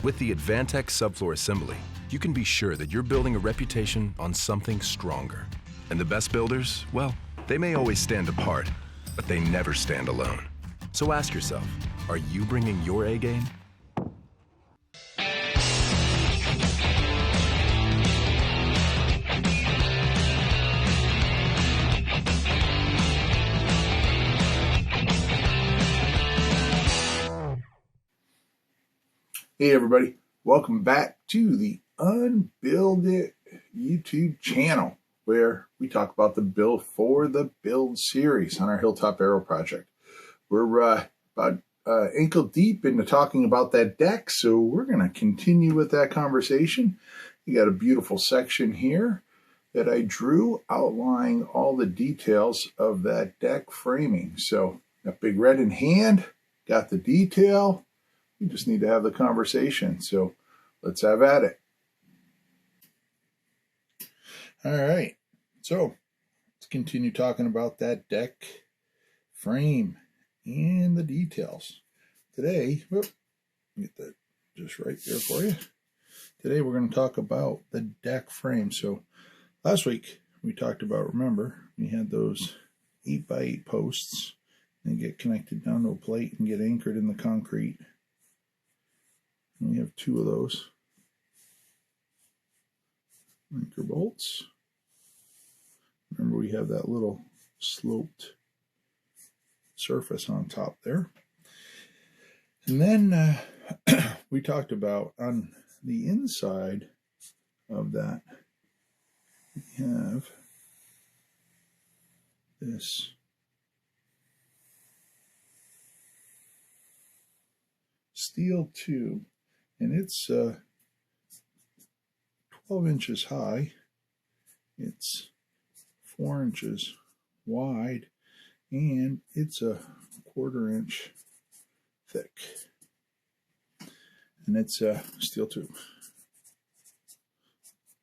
With the Advantech subfloor assembly, you can be sure that you're building a reputation on something stronger. And the best builders, well, they may always stand apart, but they never stand alone. So ask yourself, are you bringing your A game? Hey everybody, welcome back to the Unbuild It YouTube channel, where we talk about the Build for the Build series on our Hilltop Aarow Project. We're about ankle deep into talking about that deck, so we're going to continue with that conversation. You got a beautiful section here that I drew outlining all the details of that deck framing. So got Big Red in hand, got the detail. We just need to have the conversation. So let's have at it. All right. So let's continue talking about that frame and the details. Today, get that just right there for you. Today we're going to talk about the deck frame. So last week we talked about, remember, we had those 8x8 posts. They get connected down to a plate and get anchored in the concrete. We have two of those anchor bolts. Remember, we have that little sloped surface on top there. And then we talked about on the inside of that, we have this steel tube. And it's 12 inches high, it's 4 inches wide, and it's a 1/4 inch thick. And it's a steel tube.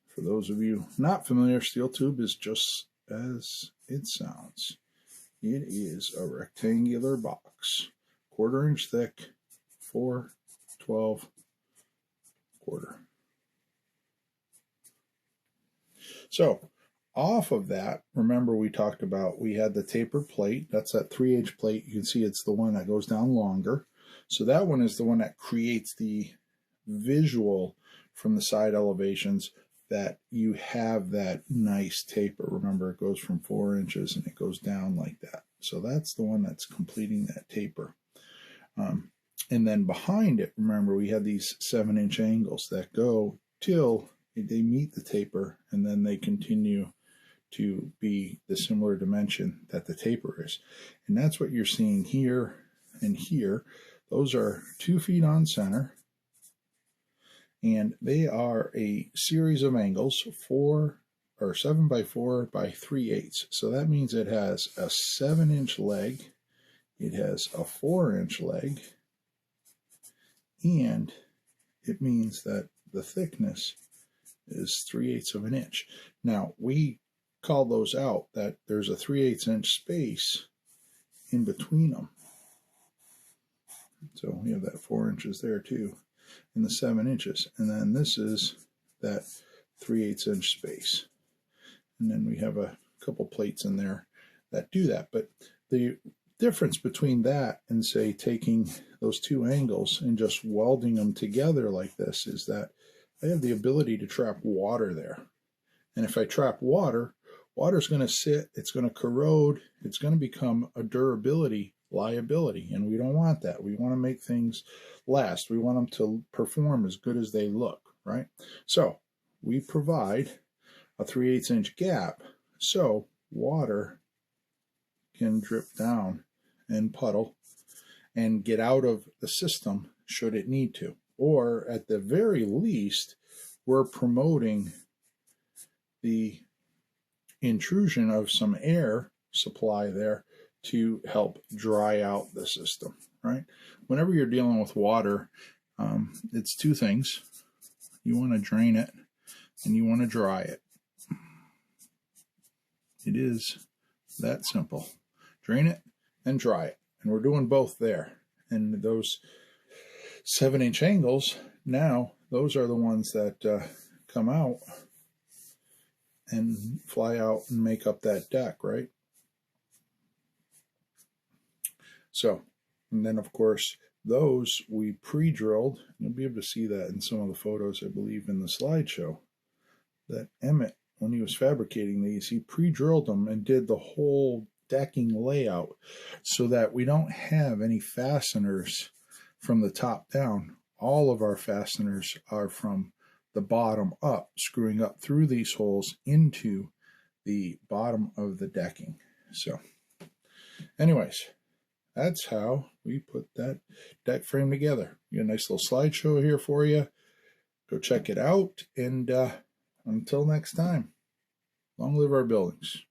For those of you not familiar, steel tube is just as it sounds. It is a rectangular box, 1/4 inch thick, 4, 12, 1/4. So off of that, remember we talked about, we had the taper plate. That's that 3/8 plate. You can see it's the one that goes down longer. So that one is the one that creates the visual from the side elevations that you have that nice taper. Remember, it goes from 4 inches and it goes down like that. So that's the one that's completing that taper. And then behind it, remember, we have these 7-inch angles that go till they meet the taper, and then they continue to be the similar dimension that the taper is. And that's what you're seeing here and here. Those are 2 feet on center, and they are a series of angles, 7 by 4 by 3/8. So that means it has a 7-inch leg, it has a 4-inch leg, and it means that the thickness is 3/8 of an inch. Now, we call those out, that there's a 3/8 inch space in between them. So we have that 4 inches there too, and the 7 inches. And then this is that 3/8 inch space. And then we have a couple plates in there that do that. But the difference between that and, say, taking those 2 angles and just welding them together like this is that I have the ability to trap water there. And if I trap water, water's going to sit, it's going to corrode, it's going to become a durability liability, and we don't want that. We want to make things last. We want them to perform as good as they look, right? So we provide a 3/8 inch gap so water can drip down and puddle and get out of the system should it need to. Or at the very least, we're promoting the intrusion of some air supply there to help dry out the system, right? Whenever you're dealing with water, it's 2 things. You want to drain it and you want to dry it. It is that simple. Drain it and dry it. And we're doing both there. And those 7-inch angles now those are the ones that come out and fly out and make up that deck, right? So, and then of course, those we pre-drilled. You'll be able to see that in some of the photos, I believe, in the slideshow. That Emmett, when he was fabricating these, he pre-drilled them and did the whole decking layout so that we don't have any fasteners from the top down. All of our fasteners are from the bottom up, screwing up through these holes into the bottom of the decking. So, anyways, that's how we put that deck frame together. We got a nice little slideshow here for you. Go check it out, and until next time, long live our buildings.